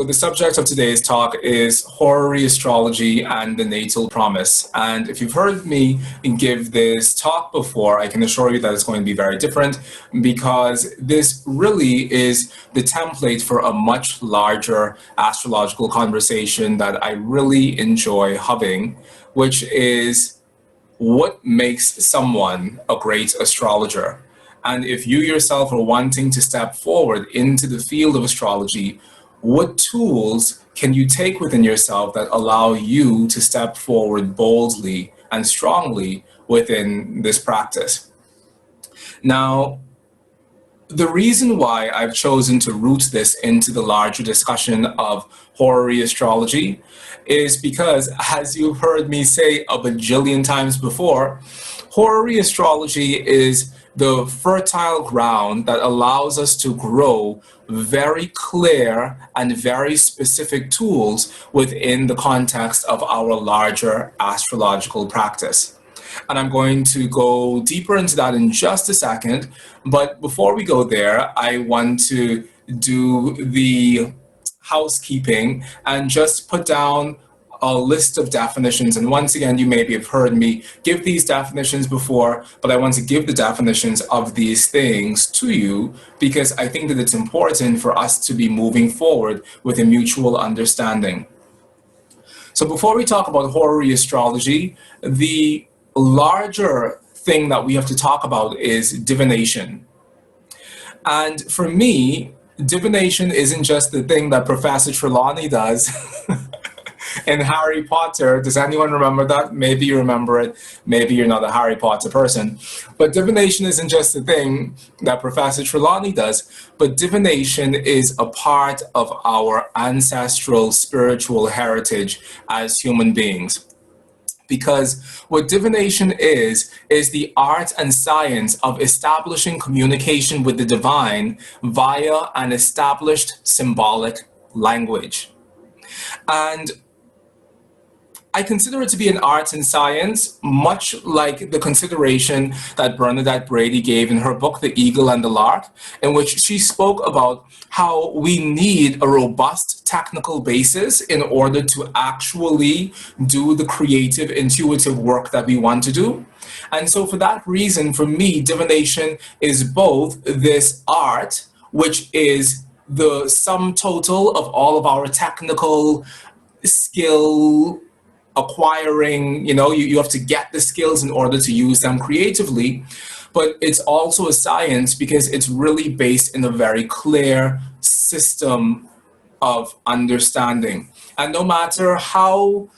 So the subject of today's talk is Horary Astrology and the Natal Promise. And if you've heard me give this talk before, I can assure you that it's going to be very different because this really is the template for a much larger astrological conversation that I really enjoy having, which is what makes someone a great astrologer? And if you yourself are wanting to step forward into the field of astrology, what tools can you take within yourself that allow you to step forward boldly and strongly within this practice? Now, the reason why I've chosen to root this into the larger discussion of horary astrology is because, as you've heard me say a bajillion times before, horary astrology is the fertile ground that allows us to grow very clear and very specific tools within the context of our larger astrological practice. And I'm going to go deeper into that in just a second. But before we go there, I want to do the housekeeping and just put down a list of definitions. And once again, you maybe have heard me give these definitions before, but I want to give the definitions of these things to you because I think that it's important for us to be moving forward with a mutual understanding. So before we talk about horary astrology, the larger thing that we have to talk about is divination. And for me, divination isn't just the thing that Professor Trelawney does in Harry Potter. Does anyone remember that? Maybe you remember it. Maybe you're not a Harry Potter person. But divination isn't just the thing that Professor Trelawney does, but divination is a part of our ancestral spiritual heritage as human beings. Because what divination is the art and science of establishing communication with the divine via an established symbolic language. And I consider it to be an art and science, much like the consideration that Bernadette Brady gave in her book, The Eagle and the Lark, in which she spoke about how we need a robust technical basis in order to actually do the creative, intuitive work that we want to do. And so for that reason, for me, divination is both this art, which is the sum total of all of our technical skill acquiring, you have to get the skills in order to use them creatively, but it's also a science because it's really based in a very clear system of understanding. And no matter how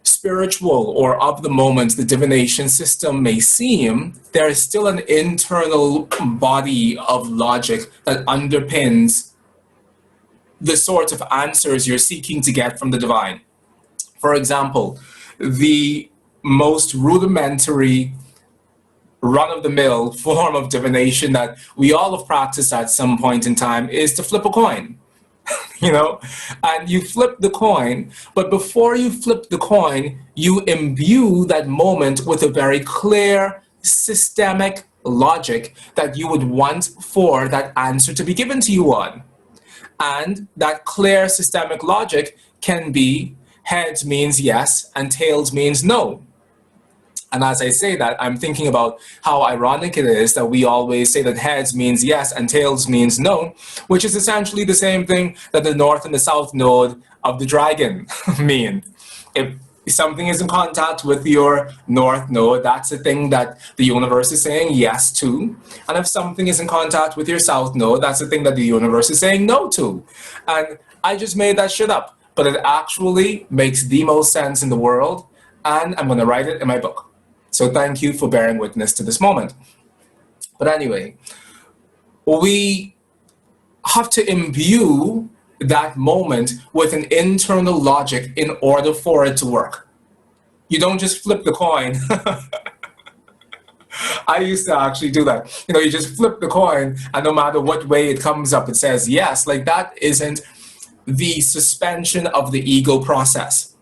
spiritual or of the moment the divination system may seem, there is still an internal body of logic that underpins the sort of answers you're seeking to get from the divine. For example, the most rudimentary, run-of-the-mill form of divination that we all have practiced at some point in time is to flip a coin, and you flip the coin, but before you flip the coin, you imbue that moment with a very clear, systemic logic that you would want for that answer to be given to you on. And that clear, systemic logic can be heads means yes, and tails means no. And as I say that, I'm thinking about how ironic it is that we always say that heads means yes and tails means no, which is essentially the same thing that the north and the south node of the dragon mean. If something is in contact with your north node, that's the thing that the universe is saying yes to. And if something is in contact with your south node, that's the thing that the universe is saying no to. And I just made that shit up. But it actually makes the most sense in the world, and I'm going to write it in my book. So thank you for bearing witness to this moment. But anyway, we have to imbue that moment with an internal logic in order for it to work. You don't just flip the coin. I used to actually do that. You just flip the coin, and no matter what way it comes up, it says yes. Like, that isn't the suspension of the ego process.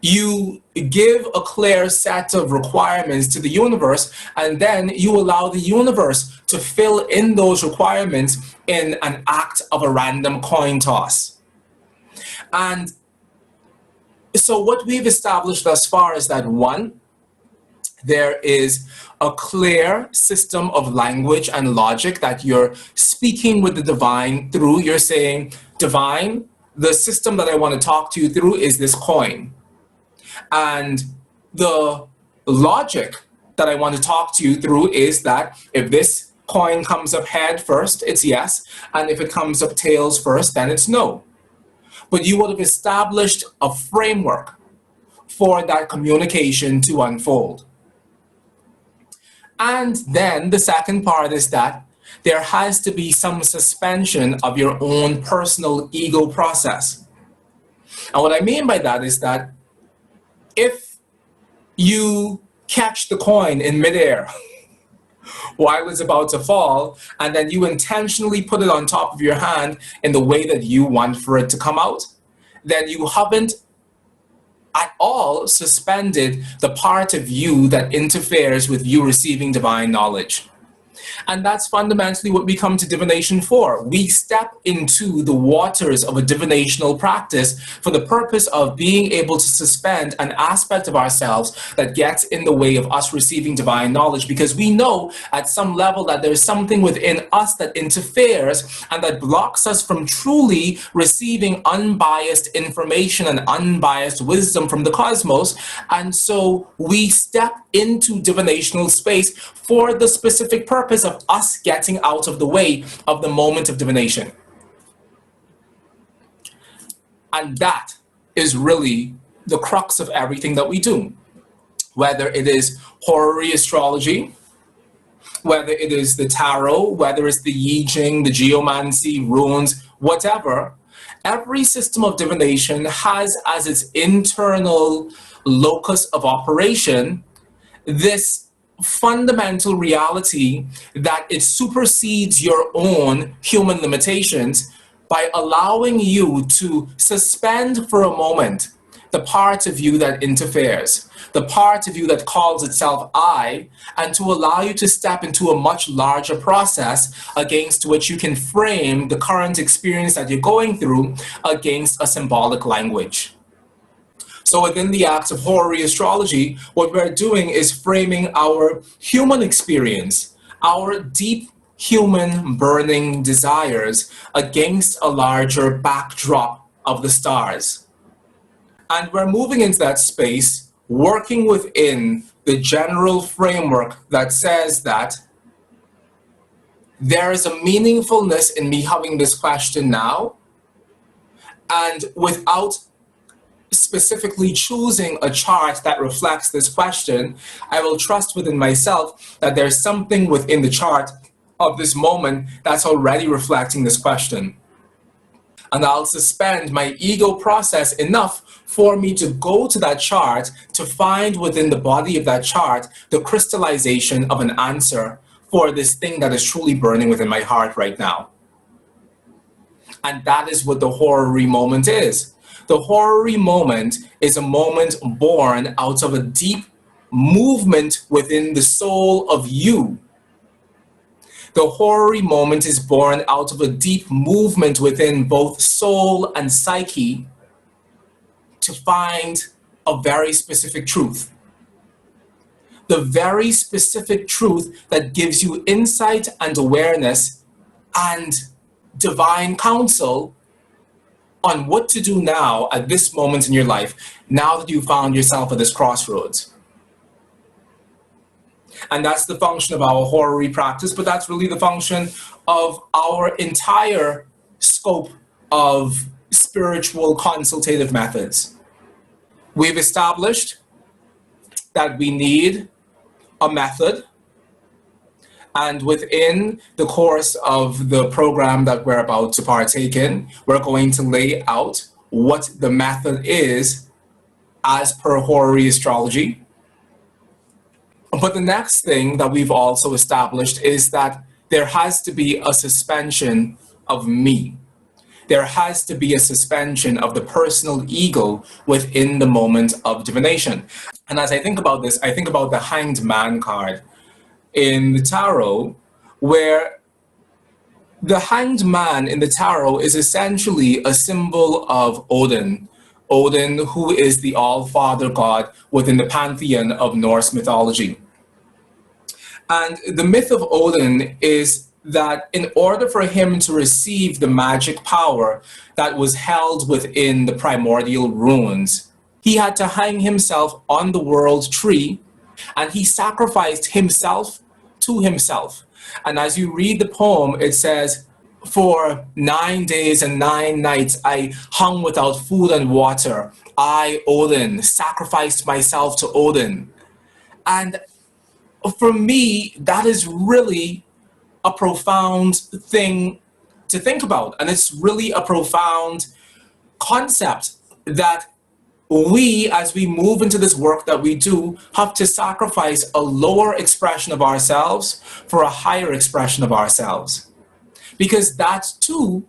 You give a clear set of requirements to the universe, and then you allow the universe to fill in those requirements in an act of a random coin toss. And so what we've established thus far is that one, there is a clear system of language and logic that you're speaking with the divine through. You're saying, divine, the system that I want to talk to you through is this coin. And the logic that I want to talk to you through is that if this coin comes up head first, it's yes. And if it comes up tails first, then it's no. But you would have established a framework for that communication to unfold. And then the second part is that there has to be some suspension of your own personal ego process. And what I mean by that is that if you catch the coin in midair while it's about to fall, and then you intentionally put it on top of your hand in the way that you want for it to come out, then you haven't at all suspended the part of you that interferes with you receiving divine knowledge. And that's fundamentally what we come to divination for. We step into the waters of a divinational practice for the purpose of being able to suspend an aspect of ourselves that gets in the way of us receiving divine knowledge, because we know at some level that there's something within us that interferes and that blocks us from truly receiving unbiased information and unbiased wisdom from the cosmos. And so we step into divinational space for the specific purpose of us getting out of the way of the moment of divination. And that is really the crux of everything that we do. Whether it is horary astrology, whether it is the tarot, whether it's the Yi Ching, the geomancy, runes, whatever, every system of divination has as its internal locus of operation this fundamental reality that it supersedes your own human limitations by allowing you to suspend for a moment the part of you that interferes, the part of you that calls itself I, and to allow you to step into a much larger process against which you can frame the current experience that you're going through against a symbolic language. So within the act of horary astrology, what we're doing is framing our human experience, our deep human burning desires against a larger backdrop of the stars. And we're moving into that space, working within the general framework that says that there is a meaningfulness in me having this question now, and without specifically choosing a chart that reflects this question, I will trust within myself that there's something within the chart of this moment that's already reflecting this question. And I'll suspend my ego process enough for me to go to that chart to find within the body of that chart the crystallization of an answer for this thing that is truly burning within my heart right now. And that is what the horary moment is. The horary moment is a moment born out of a deep movement within the soul of you. The horary moment is born out of a deep movement within both soul and psyche to find a very specific truth. The very specific truth that gives you insight and awareness and divine counsel on what to do now at this moment in your life, now that you found yourself at this crossroads. And that's the function of our horary practice, but that's really the function of our entire scope of spiritual consultative methods. We've established that we need a method, and within the course of the program that we're about to partake in, we're going to lay out what the method is as per horary astrology. But the next thing that we've also established is that there has to be a suspension of me. there has to be a suspension of the personal ego within the moment of divination. And as I think about this, I think about the Hanged Man card in the tarot, where the Hanged Man in the tarot is essentially a symbol of Odin. Odin, who is the all-father god within the pantheon of Norse mythology. And the myth of Odin is that in order for him to receive the magic power that was held within the primordial runes, he had to hang himself on the world tree, and he sacrificed himself to himself. And as you read the poem, it says, "For 9 days and 9 nights I hung without food and water. I, Odin, sacrificed myself to Odin." And for me, that is really a profound thing to think about. And it's really a profound concept that we, as we move into this work that we do, have to sacrifice a lower expression of ourselves for a higher expression of ourselves. Because that too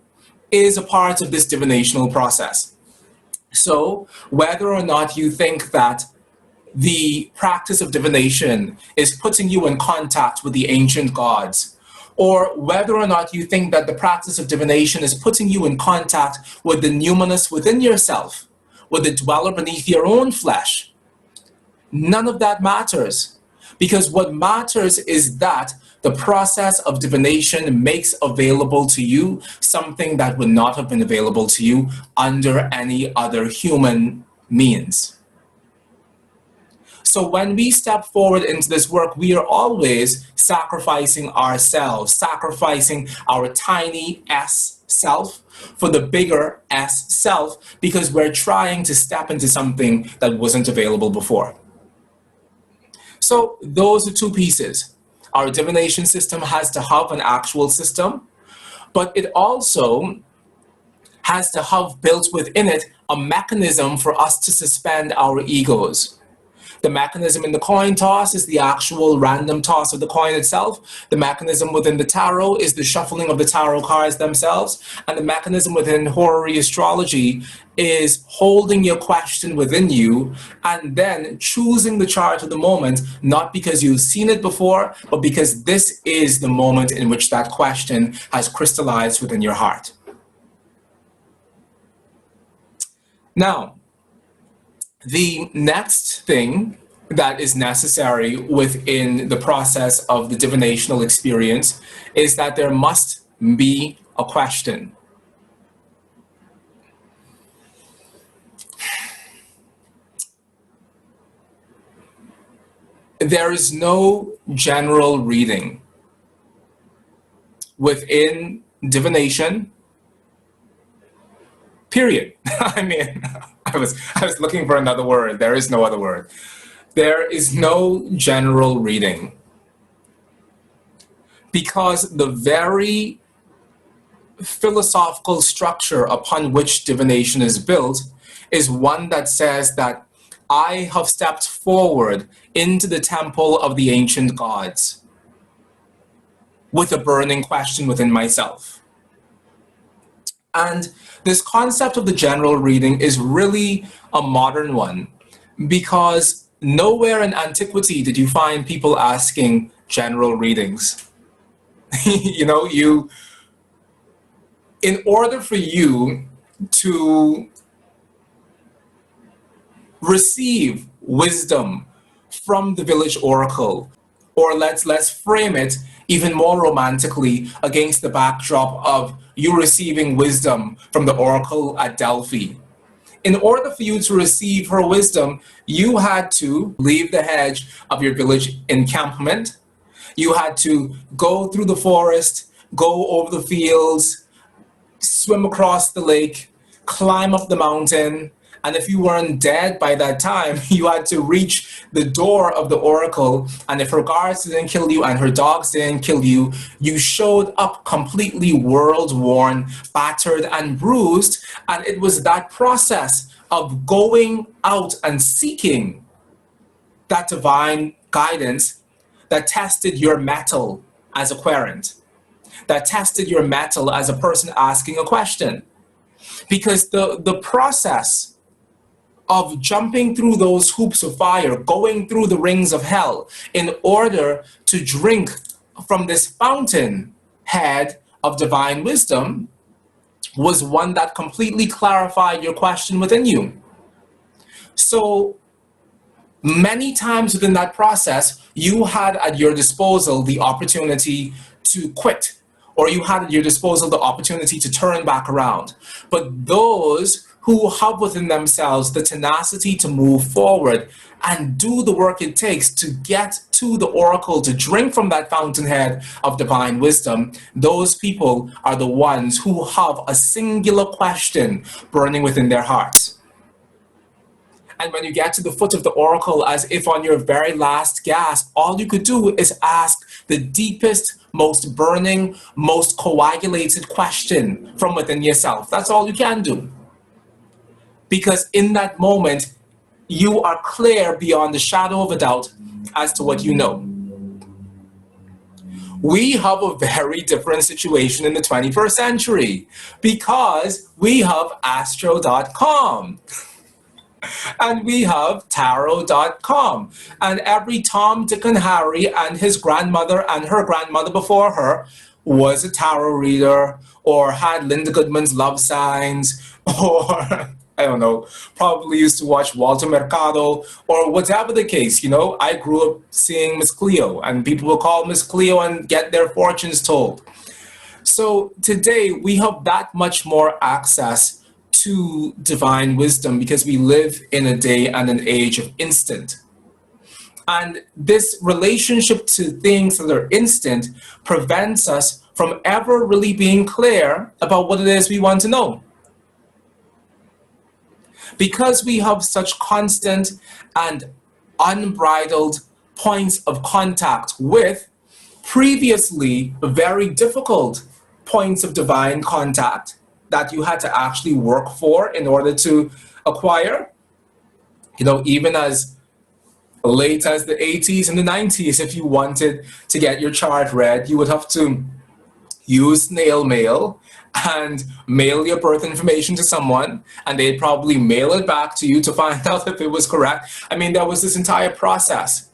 is a part of this divinational process. So whether or not you think that the practice of divination is putting you in contact with the ancient gods, or whether or not you think that the practice of divination is putting you in contact with the numinous within yourself, with the dweller beneath your own flesh, none of that matters. Because what matters is that the process of divination makes available to you something that would not have been available to you under any other human means. So when we step forward into this work, we are always sacrificing ourselves, sacrificing our tiny S self for the bigger S self, because we're trying to step into something that wasn't available before. So those are two pieces. Our divination system has to have an actual system, but it also has to have built within it a mechanism for us to suspend our egos. The mechanism in the coin toss is the actual random toss of the coin itself. The mechanism within the tarot is the shuffling of the tarot cards themselves. And the mechanism within horary astrology is holding your question within you and then choosing the chart of the moment, not because you've seen it before, but because this is the moment in which that question has crystallized within your heart. Now, the next thing that is necessary within the process of the divinational experience is that there must be a question. There is no general reading within divination, period. I mean, I was looking for another word. There is no other word. There is no general reading, because the very philosophical structure upon which divination is built is one that says that I have stepped forward into the temple of the ancient gods with a burning question within myself. And this concept of the general reading is really a modern one, because nowhere in antiquity did you find people asking general readings. In order for you to receive wisdom from the village oracle, or let's frame it even more romantically against the backdrop of you receiving wisdom from the oracle at Delphi. In order for you to receive her wisdom, you had to leave the hedge of your village encampment. You had to go through the forest, go over the fields, swim across the lake, climb up the mountain, and if you weren't dead by that time, you had to reach the door of the oracle, and if her guards didn't kill you and her dogs didn't kill you, you showed up completely world-worn, battered, and bruised, and it was that process of going out and seeking that divine guidance that tested your mettle as a querent, that tested your mettle as a person asking a question. Because the process of jumping through those hoops of fire, going through the rings of hell in order to drink from this fountain head of divine wisdom was one that completely clarified your question within you. So many times within that process, you had at your disposal the opportunity to quit, or you had at your disposal the opportunity to turn back around. But those who have within themselves the tenacity to move forward and do the work it takes to get to the oracle, to drink from that fountainhead of divine wisdom, those people are the ones who have a singular question burning within their hearts. And when you get to the foot of the oracle, as if on your very last gasp, all you could do is ask the deepest, most burning, most coagulated question from within yourself. That's all you can do. Because in that moment, you are clear beyond the shadow of a doubt as to what you know. We have a very different situation in the 21st century because we have astro.com. And we have tarot.com. And every Tom, Dick, and Harry and his grandmother and her grandmother before her was a tarot reader or had Linda Goodman's love signs or, I don't know, probably used to watch Walter Mercado or whatever the case. You know, I grew up seeing Miss Cleo and people will call Miss Cleo and get their fortunes told. So today we have that much more access to divine wisdom because we live in a day and an age of instant. And this relationship to things that are instant prevents us from ever really being clear about what it is we want to know. Because we have such constant and unbridled points of contact with previously very difficult points of divine contact that you had to actually work for in order to acquire. You know, even as late as the 80s and the 90s, if you wanted to get your chart read, you would have to use snail mail and mail your birth information to someone, and they'd probably mail it back to you to find out if it was correct. I mean, there was this entire process.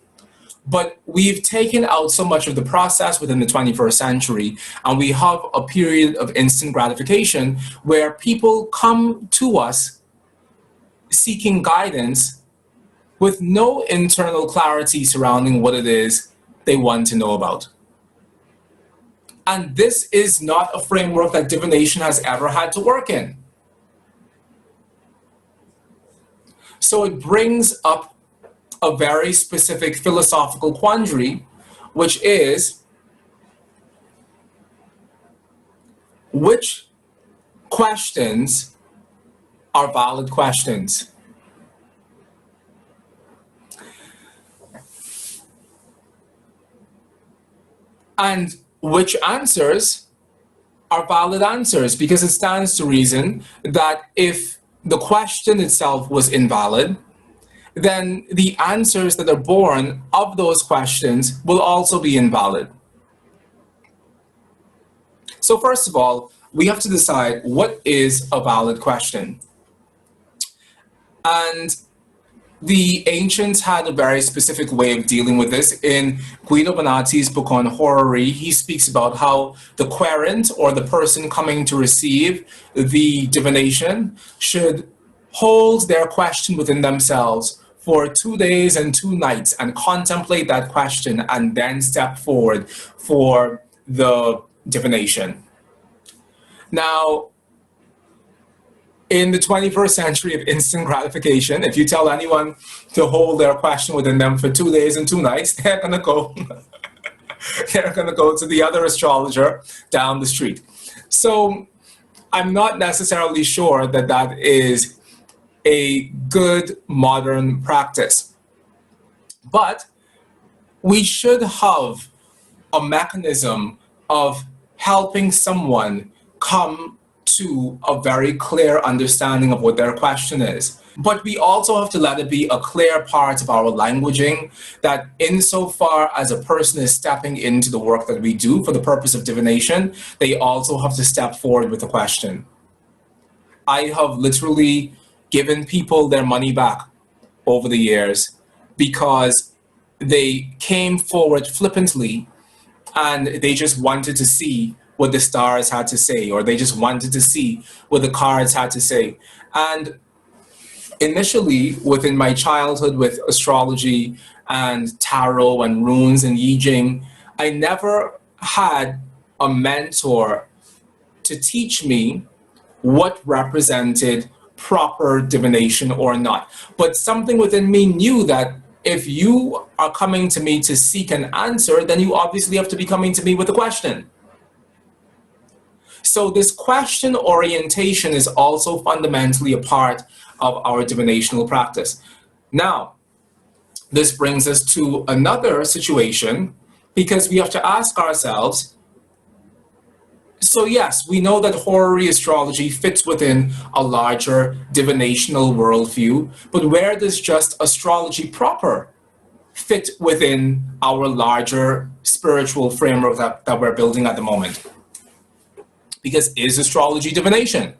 But we've taken out so much of the process within the 21st century, and we have a period of instant gratification where people come to us seeking guidance with no internal clarity surrounding what it is they want to know about. And this is not a framework that divination has ever had to work in. So it brings up a very specific philosophical quandary, which is which questions are valid questions? And which answers are valid answers? Because it stands to reason that if the question itself was invalid, then the answers that are born of those questions will also be invalid. So first of all, we have to decide what is a valid question. And the ancients had a very specific way of dealing with this. In Guido Bonatti's book on horary, he speaks about how the querent, or the person coming to receive the divination, should hold their question within themselves for 2 days and 2 nights and contemplate that question and then step forward for the divination. Now, in the 21st century of instant gratification, if you tell anyone to hold their question within them for 2 days and 2 nights, they're gonna go to the other astrologer down the street. So I'm not necessarily sure that that is a good modern practice. But we should have a mechanism of helping someone come to a very clear understanding of what their question is. But we also have to let it be a clear part of our languaging that insofar as a person is stepping into the work that we do for the purpose of divination, they also have to step forward with a question. I have literally given people their money back over the years because they came forward flippantly and they just wanted to see what the stars had to say, or they just wanted to see what the cards had to say. And initially, within my childhood with astrology and tarot and runes and Yi Jing, I never had a mentor to teach me what represented proper divination or not. But something within me knew that if you are coming to me to seek an answer, then you obviously have to be coming to me with a question. So this question orientation is also fundamentally a part of our divinational practice. Now, this brings us to another situation, because we have to ask ourselves, so yes, we know that horary astrology fits within a larger divinational worldview, but where does just astrology proper fit within our larger spiritual framework that we're building at the moment? Because is astrology divination?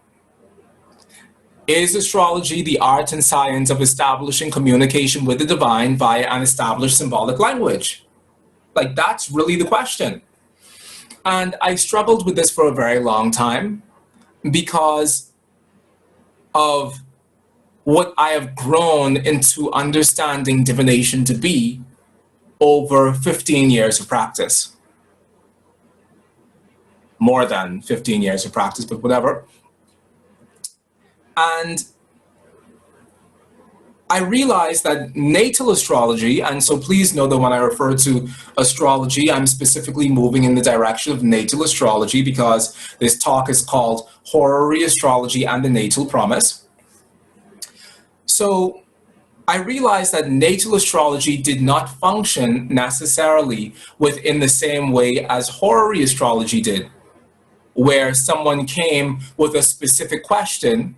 Is astrology the art and science of establishing communication with the divine via an established symbolic language? Like, that's really the question. And I struggled with this for a very long time because of what I have grown into understanding divination to be over 15 years of practice. More than 15 years of practice, but whatever. And I realized that natal astrology, and so please know that when I refer to astrology, I'm specifically moving in the direction of natal astrology because this talk is called Horary Astrology and the Natal Promise. So I realized that natal astrology did not function necessarily within the same way as horary astrology did, where someone came with a specific question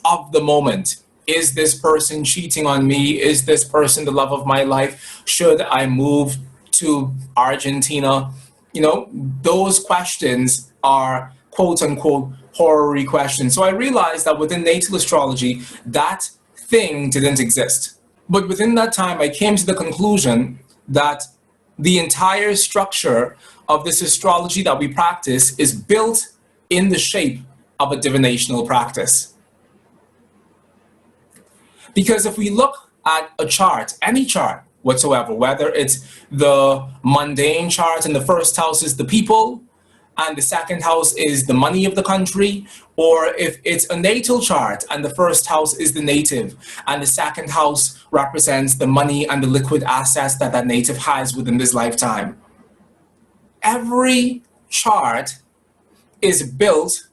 of the moment. Is this person cheating on me? Is this person the love of my life? Should I move to Argentina? You know, those questions are quote unquote horary questions. So I realized that within natal astrology, that thing didn't exist. But within that time, I came to the conclusion that the entire structure of this astrology that we practice is built in the shape of a divinational practice. Because if we look at a chart, any chart whatsoever, whether it's the mundane chart and the first house is the people, and the second house is the money of the country, or if it's a natal chart and the first house is the native, and the second house represents the money and the liquid assets that that native has within this lifetime. Every chart is built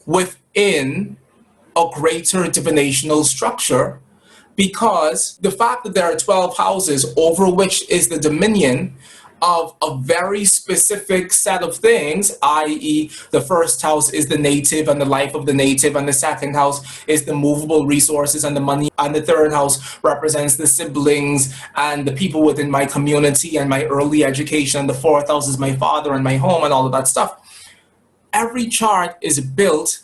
within a greater divinational structure, because the fact that there are 12 houses over which is the dominion of a very specific set of things, i.e. the first house is the native and the life of the native, and the second house is the movable resources and the money, and the third house represents the siblings and the people within my community and my early education, and the fourth house is my father and my home and all of that stuff. Every chart is built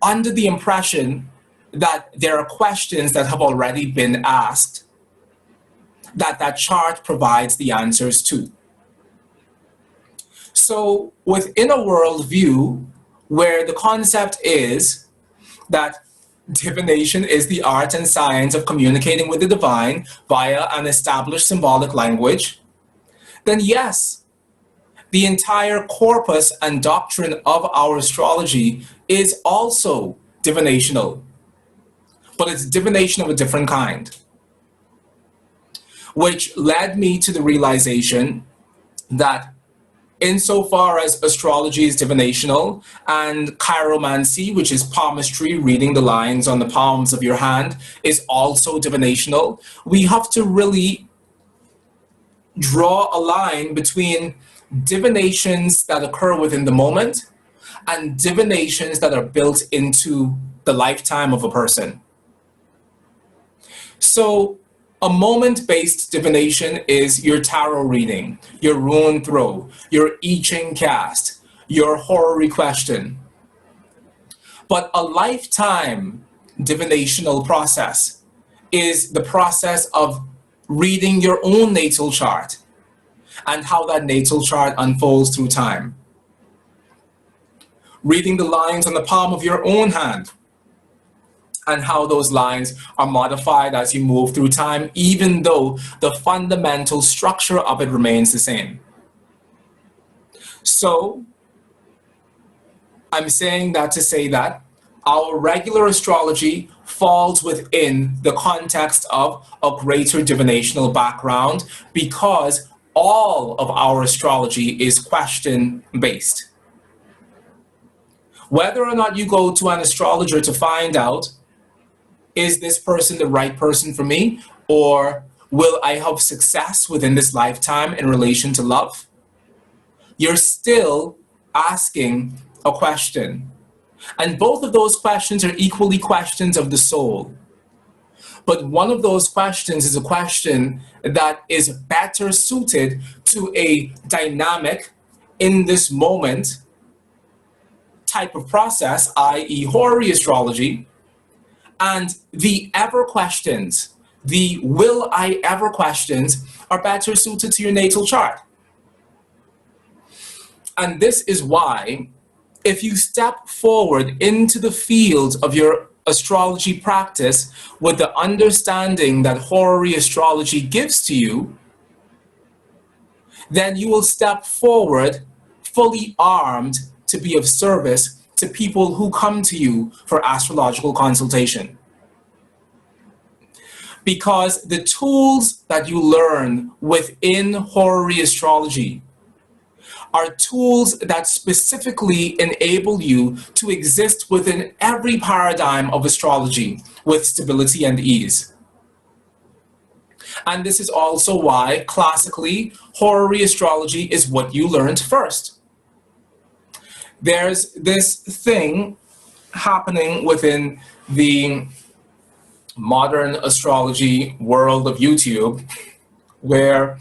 under the impression that there are questions that have already been asked that chart provides the answers to. So within a worldview where the concept is that divination is the art and science of communicating with the divine via an established symbolic language, then yes, the entire corpus and doctrine of our astrology is also divinational, but it's divination of a different kind, which led me to the realization that insofar as astrology is divinational and chiromancy, which is palmistry, reading the lines on the palms of your hand, is also divinational, we have to really draw a line between divinations that occur within the moment and divinations that are built into the lifetime of a person. So a moment-based divination is your tarot reading, your rune throw, your I Ching cast, your horary question. But a lifetime divinational process is the process of reading your own natal chart and how that natal chart unfolds through time. Reading the lines on the palm of your own hand and how those lines are modified as you move through time, even though the fundamental structure of it remains the same. So, I'm saying that to say that our regular astrology falls within the context of a greater divinational background because all of our astrology is question-based. Whether or not you go to an astrologer to find out, is this person the right person for me? Or will I have success within this lifetime in relation to love? You're still asking a question. And both of those questions are equally questions of the soul. But one of those questions is a question that is better suited to a dynamic in this moment type of process, i.e. horary astrology, and the ever questions, the will I ever questions are better suited to your natal chart. And this is why if you step forward into the field of your astrology practice with the understanding that horary astrology gives to you, then you will step forward fully armed to be of service to people who come to you for astrological consultation. Because the tools that you learn within horary astrology are tools that specifically enable you to exist within every paradigm of astrology with stability and ease. And this is also why, classically, horary astrology is what you learned first. There's this thing happening within the modern astrology world of YouTube where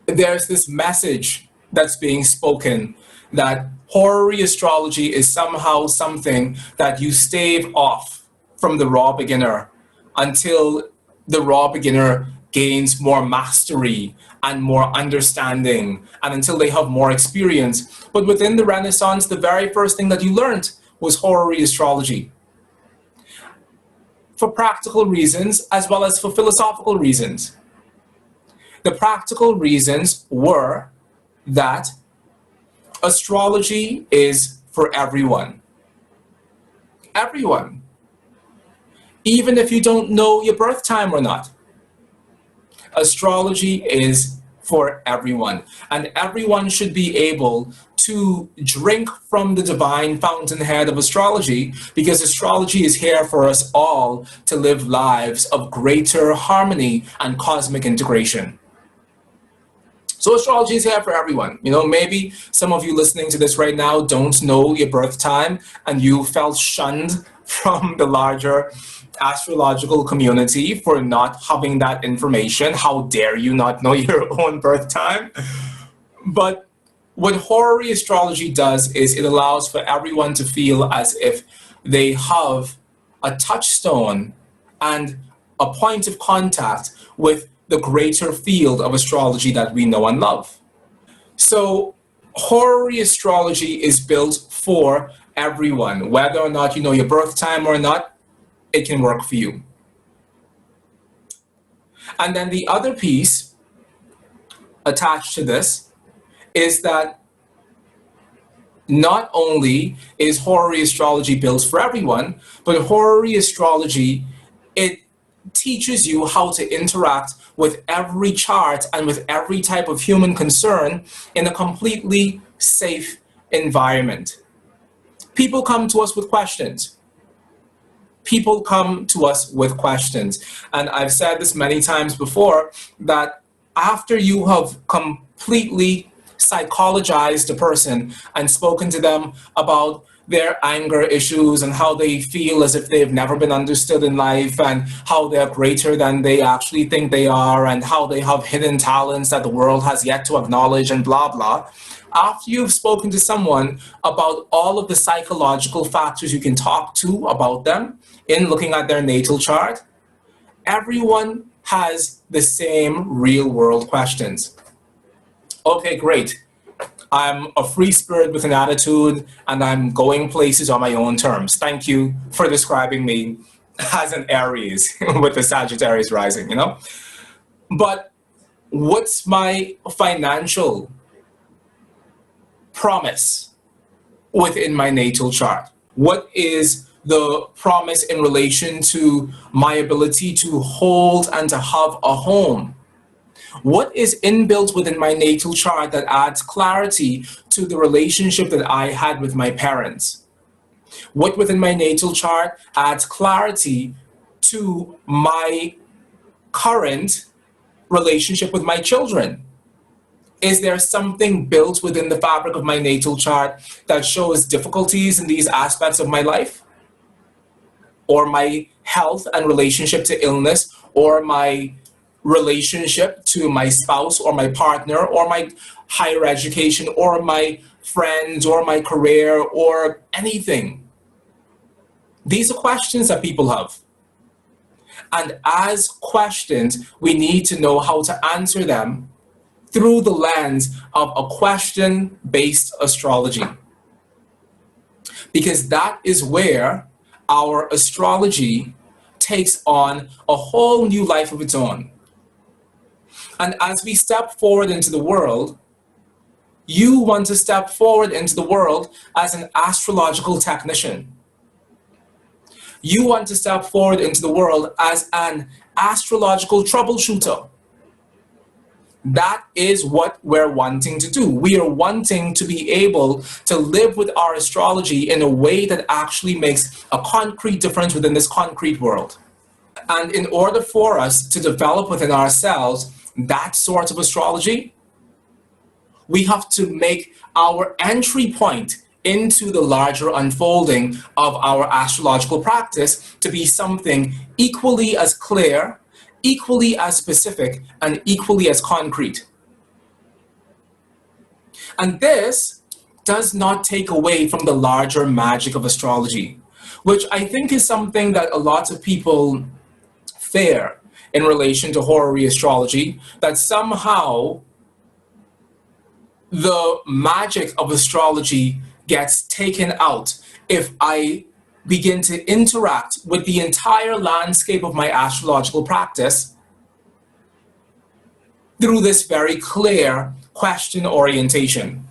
there's this message that's being spoken that horary astrology is somehow something that you stave off from the raw beginner until the raw beginner gains more mastery and more understanding and until they have more experience. But within the Renaissance, the very first thing that you learned was horary astrology. For practical reasons as well as for philosophical reasons. The practical reasons were that astrology is for everyone. Everyone. Even if you don't know your birth time or not. Astrology is for everyone. And everyone should be able to drink from the divine fountainhead of astrology because astrology is here for us all to live lives of greater harmony and cosmic integration. So astrology is here for everyone. You know, maybe some of you listening to this right now don't know your birth time and you felt shunned from the larger astrological community for not having that information. How dare you not know your own birth time? But what horary astrology does is it allows for everyone to feel as if they have a touchstone and a point of contact with the greater field of astrology that we know and love. So horary astrology is built for everyone. Whether or not you know your birth time or not, it can work for you. And then the other piece attached to this is that not only is horary astrology built for everyone, but horary astrology, it teaches you how to interact with every chart and with every type of human concern in a completely safe environment. People come to us with questions. People come to us with questions. And I've said this many times before, that after you have completely psychologized a person and spoken to them about their anger issues and how they feel as if they've never been understood in life and how they're greater than they actually think they are and how they have hidden talents that the world has yet to acknowledge and blah, blah. After you've spoken to someone about all of the psychological factors you can talk to about them in looking at their natal chart, everyone has the same real world questions. Okay, great. I'm a free spirit with an attitude and I'm going places on my own terms. Thank you for describing me as an Aries with the Sagittarius rising, you know? But what's my financial promise within my natal chart? What is the promise in relation to my ability to hold and to have a home? What is inbuilt within my natal chart that adds clarity to the relationship that I had with my parents? What within my natal chart adds clarity to my current relationship with my children? Is there something built within the fabric of my natal chart that shows difficulties in these aspects of my life? Or my health and relationship to illness, or my relationship to my spouse or my partner, or my higher education, or my friends, or my career, or anything? These are questions that people have. And as questions, we need to know how to answer them through the lens of a question-based astrology. Because that is where our astrology takes on a whole new life of its own. And as we step forward into the world, you want to step forward into the world as an astrological technician. You want to step forward into the world as an astrological troubleshooter. That is what we're wanting to do. We are wanting to be able to live with our astrology in a way that actually makes a concrete difference within this concrete world. And in order for us to develop within ourselves that sort of astrology, we have to make our entry point into the larger unfolding of our astrological practice to be something equally as clear, equally as specific, and equally as concrete. And this does not take away from the larger magic of astrology, which I think is something that a lot of people fear in relation to horary astrology, that somehow the magic of astrology gets taken out if I begin to interact with the entire landscape of my astrological practice through this very clear question orientation.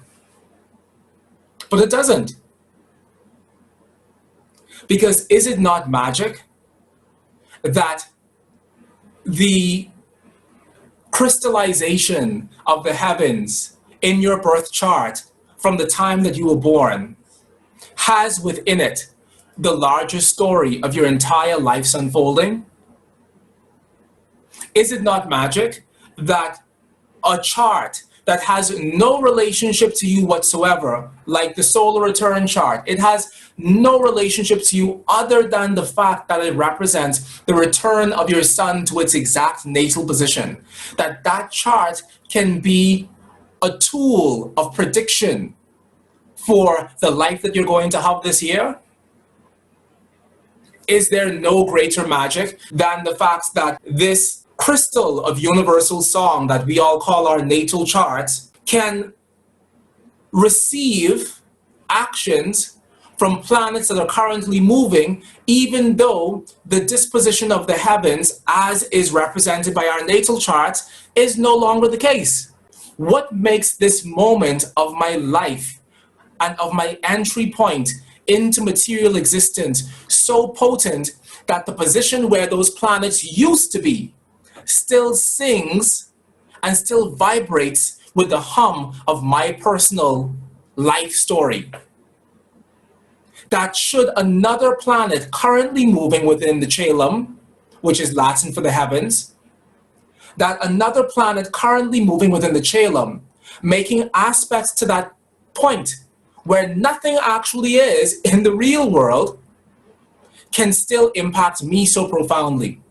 But it doesn't. Because is it not magic that the crystallization of the heavens in your birth chart from the time that you were born has within it the larger story of your entire life's unfolding? Is it not magic that a chart that has no relationship to you whatsoever, like the solar return chart, it has no relationship to you other than the fact that it represents the return of your sun to its exact natal position, that chart can be a tool of prediction for the life that you're going to have this year? Is there no greater magic than the fact that this crystal of universal song that we all call our natal charts can receive actions from planets that are currently moving, even though the disposition of the heavens, as is represented by our natal charts, is no longer the case? What makes this moment of my life and of my entry point into material existence so potent that the position where those planets used to be still sings and still vibrates with the hum of my personal life story? That should another planet currently moving within the Chelum, which is Latin for the heavens, that another planet currently moving within the Chelum, making aspects to that point where nothing actually is in the real world, can still impact me so profoundly.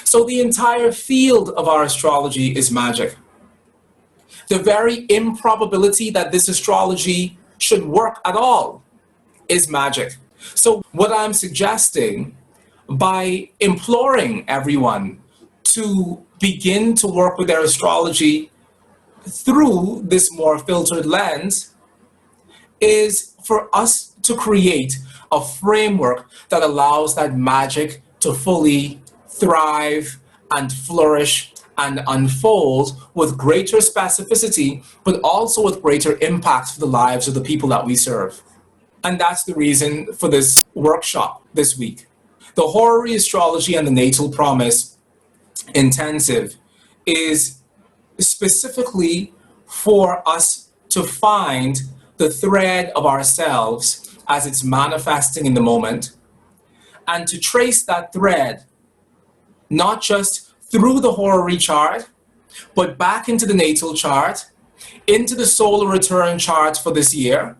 So the entire field of our astrology is magic. The very improbability that this astrology should work at all is magic. So what I'm suggesting, by imploring everyone to begin to work with their astrology through this more filtered lens, is for us to create a framework that allows that magic to fully thrive and flourish and unfold with greater specificity, but also with greater impact for the lives of the people that we serve. And that's the reason for this workshop this week. The Horary Astrology and the Natal Promise Intensive is specifically for us to find the thread of ourselves as it's manifesting in the moment, and to trace that thread not just through the horary chart, but back into the natal chart, into the solar return chart for this year,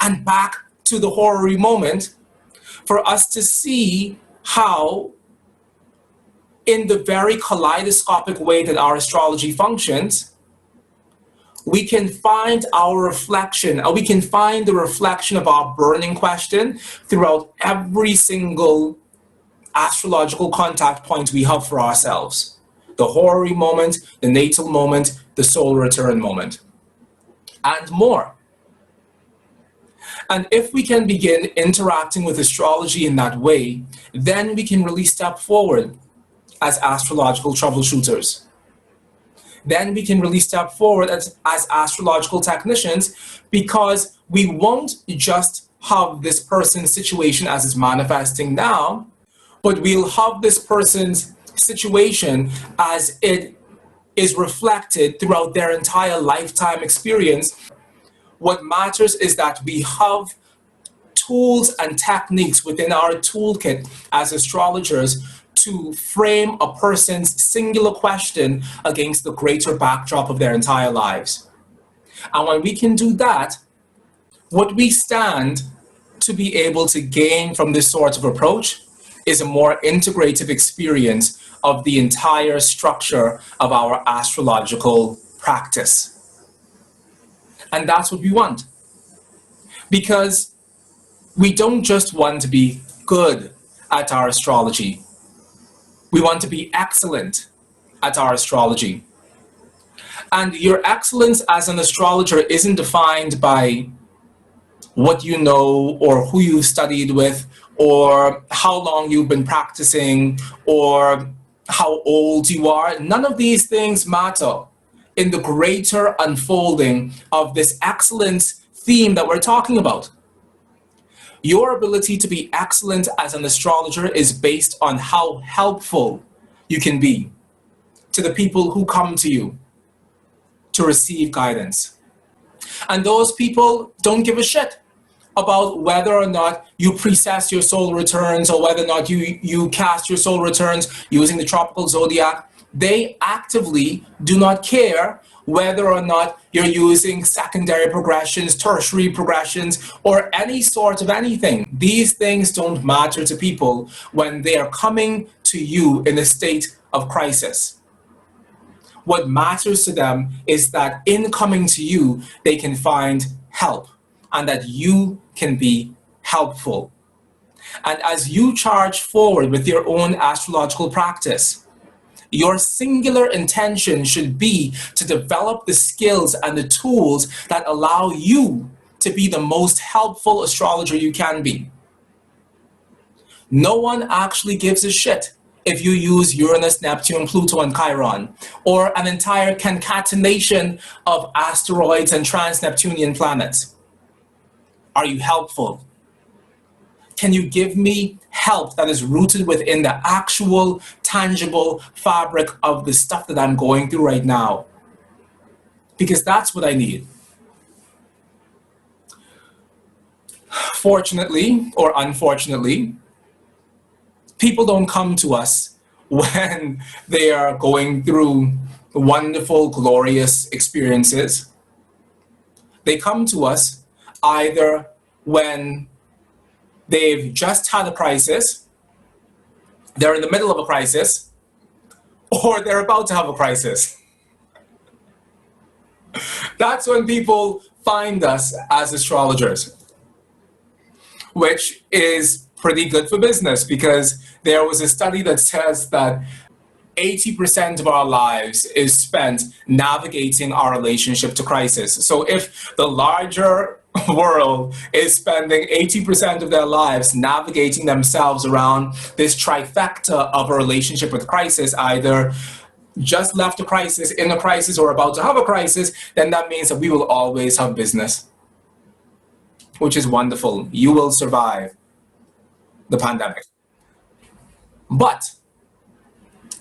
and back to the horary moment, for us to see how, in the very kaleidoscopic way that our astrology functions, we can find our reflection, or we can find the reflection of our burning question throughout every single astrological contact point we have for ourselves. The horary moment, the natal moment, the solar return moment, and more. And if we can begin interacting with astrology in that way, then we can really step forward as astrological troubleshooters. Then we can really step forward as astrological technicians, because we won't just have this person's situation as it's manifesting now, but we'll have this person's situation as it is reflected throughout their entire lifetime experience. What matters is that we have tools and techniques within our toolkit as astrologers to frame a person's singular question against the greater backdrop of their entire lives. And when we can do that, what we stand to be able to gain from this sort of approach is a more integrative experience of the entire structure of our astrological practice. And that's what we want. Because we don't just want to be good at our astrology. We want to be excellent at our astrology. And your excellence as an astrologer isn't defined by what you know, or who you've studied with, or how long you've been practicing, or how old you are. None of these things matter in the greater unfolding of this excellence theme that we're talking about. Your ability to be excellent as an astrologer is based on how helpful you can be to the people who come to you to receive guidance. And those people don't give a shit about whether or not you precess your solar returns, or whether or not you cast your solar returns using the tropical zodiac. They actively do not care whether or not you're using secondary progressions, tertiary progressions, or any sort of anything. These things don't matter to people when they are coming to you in a state of crisis. What matters to them is that in coming to you, they can find help, and that you can be helpful. And as you charge forward with your own astrological practice, your singular intention should be to develop the skills and the tools that allow you to be the most helpful astrologer you can be. No one actually gives a shit if you use Uranus, Neptune, Pluto, and Chiron, or an entire concatenation of asteroids and trans-Neptunian planets. Are you helpful? Can you give me help that is rooted within the actual, tangible fabric of the stuff that I'm going through right now? Because that's what I need. Fortunately, or unfortunately, people don't come to us when they are going through wonderful, glorious experiences. They come to us either when they've just had a crisis, they're in the middle of a crisis, or they're about to have a crisis. That's when people find us as astrologers, which is pretty good for business, because there was a study that says that 80% of our lives is spent navigating our relationship to crisis. So if the larger world is spending 80% of their lives navigating themselves around this trifecta of a relationship with crisis, either just left a crisis, in a crisis, or about to have a crisis, then that means that we will always have business, which is wonderful. You will survive the pandemic. But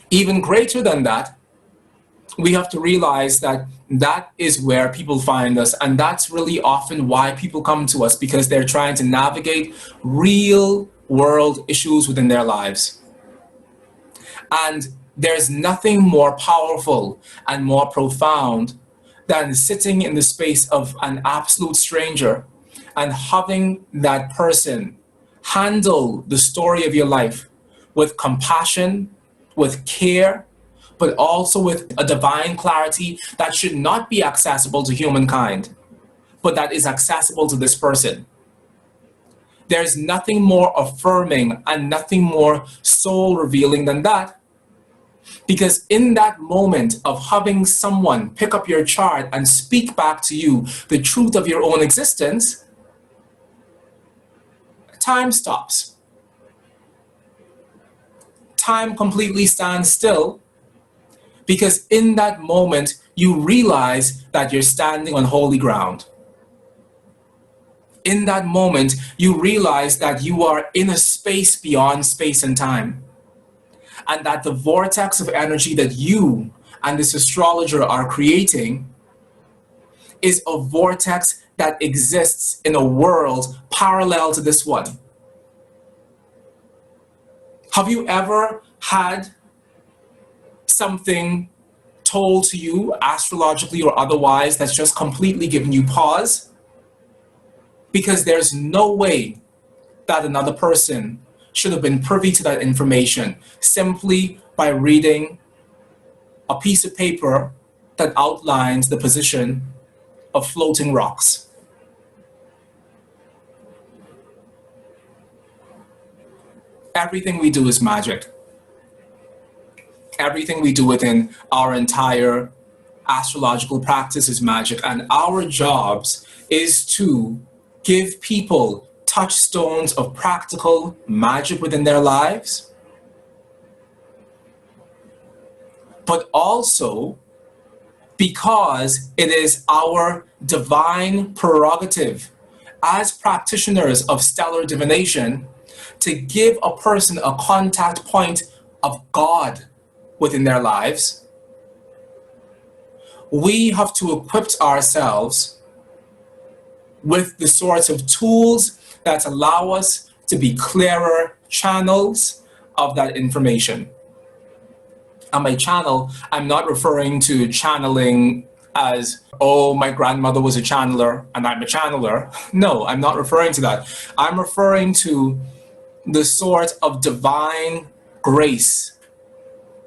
even greater than that, we have to realize that that is where people find us, and that's really often why people come to us, because they're trying to navigate real world issues within their lives. And there's nothing more powerful and more profound than sitting in the space of an absolute stranger and having that person handle the story of your life with compassion, with care, but also with a divine clarity that should not be accessible to humankind, but that is accessible to this person. There's nothing more affirming and nothing more soul revealing than that. Because in that moment of having someone pick up your chart and speak back to you the truth of your own existence, time stops. Time completely stands still, because in that moment you realize that you're standing on holy ground. In that moment you realize that you are in a space beyond space and time, and that the vortex of energy that you and this astrologer are creating is a vortex that exists in a world parallel to this one. Have you ever had something told to you, astrologically or otherwise, that's just completely given you pause? Because there's no way that another person should have been privy to that information simply by reading a piece of paper that outlines the position of floating rocks. Everything we do is magic. Everything we do within our entire astrological practice is magic, and our jobs is to give people touchstones of practical magic within their lives, but also because it is our divine prerogative as practitioners of stellar divination to give a person a contact point of God within their lives. We have to equip ourselves with the sorts of tools that allow us to be clearer channels of that information. And by channel, I'm not referring to channeling as, oh, my grandmother was a channeler and I'm a channeler. No, I'm not referring to that. I'm referring to the sort of divine grace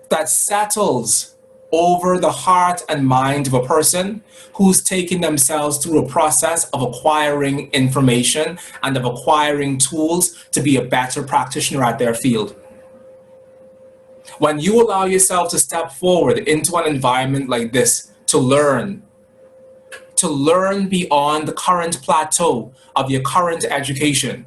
that settles over the heart and mind of a person who's taking themselves through a process of acquiring information and of acquiring tools to be a better practitioner at their field. When you allow yourself to step forward into an environment like this to learn beyond the current plateau of your current education,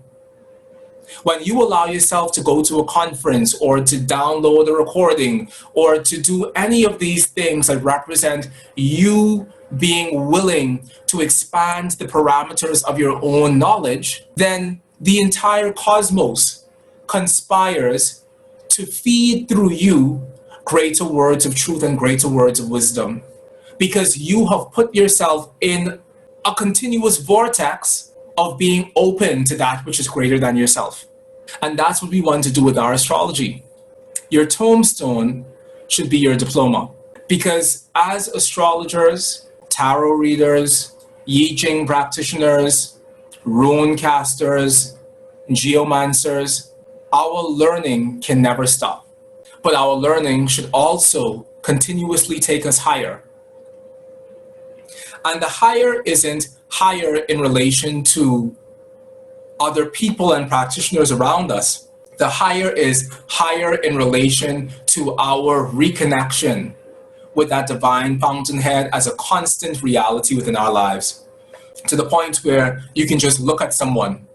when you allow yourself to go to a conference or to download a recording or to do any of these things that represent you being willing to expand the parameters of your own knowledge, then the entire cosmos conspires to feed through you greater words of truth and greater words of wisdom, because you have put yourself in a continuous vortex of being open to that which is greater than yourself. And that's what we want to do with our astrology. Your tombstone should be your diploma, because as astrologers, tarot readers, I Ching practitioners, rune casters, geomancers, our learning can never stop. But our learning should also continuously take us higher. And the higher isn't higher in relation to other people and practitioners around us. The higher is higher in relation to our reconnection with that divine fountainhead as a constant reality within our lives, to the point where you can just look at someone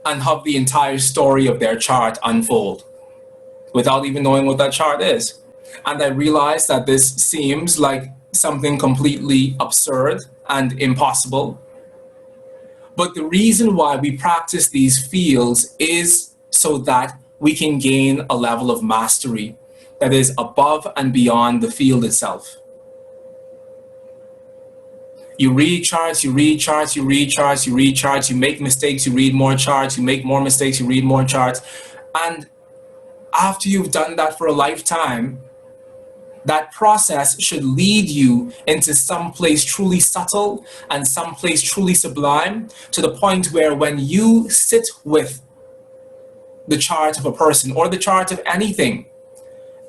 and have the entire story of their chart unfold without even knowing what that chart is. And I realized that this seems like something completely absurd and impossible. But the reason why we practice these fields is so that we can gain a level of mastery that is above and beyond the field itself. You read charts, you read charts, you read charts, you read charts, you make mistakes, you read more charts, you make more mistakes, you read more charts. And after you've done that for a lifetime, that process should lead you into some place truly subtle and some place truly sublime, to the point where when you sit with the chart of a person or the chart of anything,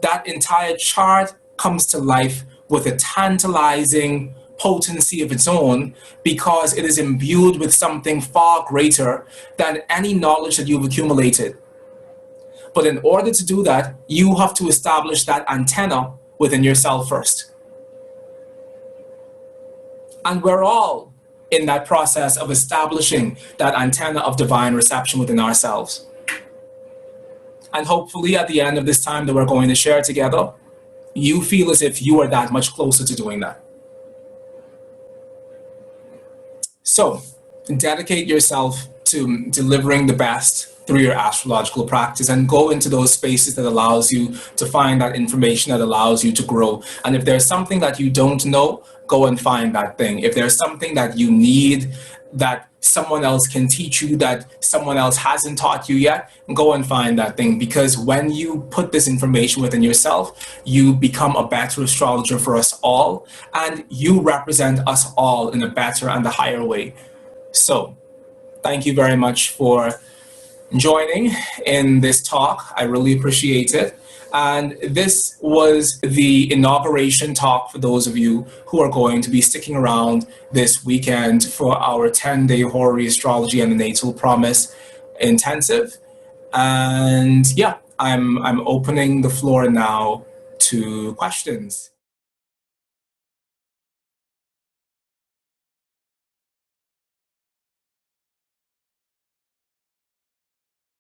that entire chart comes to life with a tantalizing potency of its own, because it is imbued with something far greater than any knowledge that you've accumulated. But in order to do that, you have to establish that antenna within yourself first. And we're all in that process of establishing that antenna of divine reception within ourselves. And hopefully at the end of this time that we're going to share together, you feel as if you are that much closer to doing that. So, dedicate yourself to delivering the best through your astrological practice, and go into those spaces that allows you to find that information that allows you to grow. And if there's something that you don't know, go and find that thing. If there's something that you need that someone else can teach you, that someone else hasn't taught you yet, go and find that thing. Because when you put this information within yourself, you become a better astrologer for us all, and you represent us all in a better and a higher way. So, thank you very much for joining in this talk. I really appreciate it. And this was the inauguration talk for those of you who are going to be sticking around this weekend for our 10-day Horary Astrology and the Natal Promise intensive. And yeah, I'm opening the floor now to questions.